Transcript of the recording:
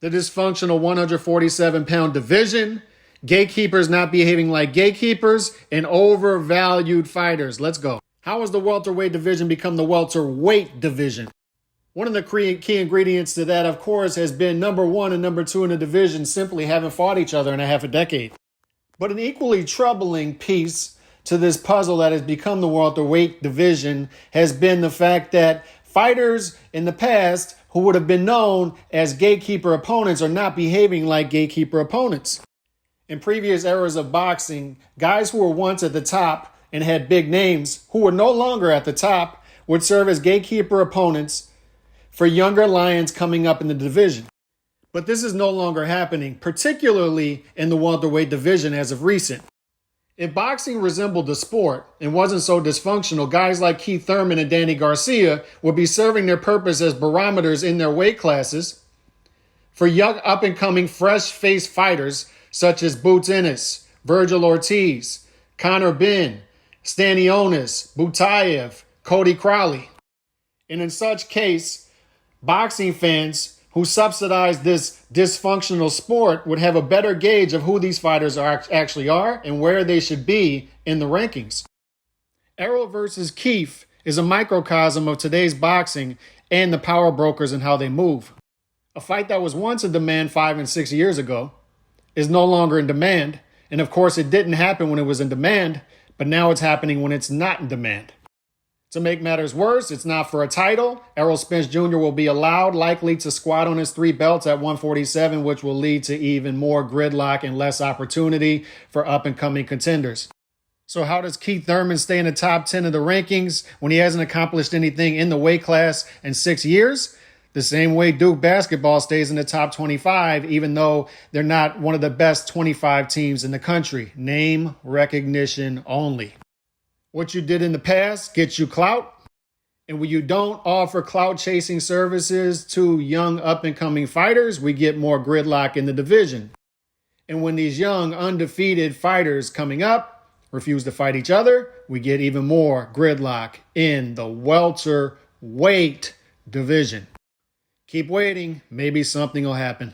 The dysfunctional 147-pound division, gatekeepers not behaving like gatekeepers, and overvalued fighters. Let's go. How has the welterweight division become the welterweight division? One of the key ingredients to that, of course, has been number one and number two in the division simply haven't fought each other in a half a decade. But an equally troubling piece to this puzzle that has become the welterweight division has been the fact that fighters in the past who would have been known as gatekeeper opponents are not behaving like gatekeeper opponents. In previous eras of boxing, guys who were once at the top and had big names, who were no longer at the top, would serve as gatekeeper opponents for younger lions coming up in the division. But this is no longer happening, particularly in the welterweight division as of recent. If boxing resembled the sport and wasn't so dysfunctional, guys like Keith Thurman and Danny Garcia would be serving their purpose as barometers in their weight classes for young up-and-coming fresh-faced fighters such as Boots Ennis, Virgil Ortiz, Conor Benn, Stanionis, Butayev, Cody Crowley. And in such case, boxing fans who subsidize this dysfunctional sport would have a better gauge of who these fighters actually are and where they should be in the rankings. Errol versus Keith is a microcosm of today's boxing and the power brokers and how they move. A fight that was once in demand 5 and 6 years ago is no longer in demand. And of course, it didn't happen when it was in demand, but now it's happening when it's not in demand. To make matters worse, it's not for a title. Errol Spence Jr. will be likely to squat on his 3 belts at 147, which will lead to even more gridlock and less opportunity for up-and-coming contenders. So how does Keith Thurman stay in the top 10 of the rankings when he hasn't accomplished anything in the weight class in 6 years? The same way Duke basketball stays in the top 25, even though they're not one of the best 25 teams in the country. Name recognition only. What you did in the past gets you clout. And when you don't offer clout chasing services to young up-and-coming fighters, we get more gridlock in the division. And when these young undefeated fighters coming up refuse to fight each other, we get even more gridlock in the welterweight division. Keep waiting. Maybe something will happen.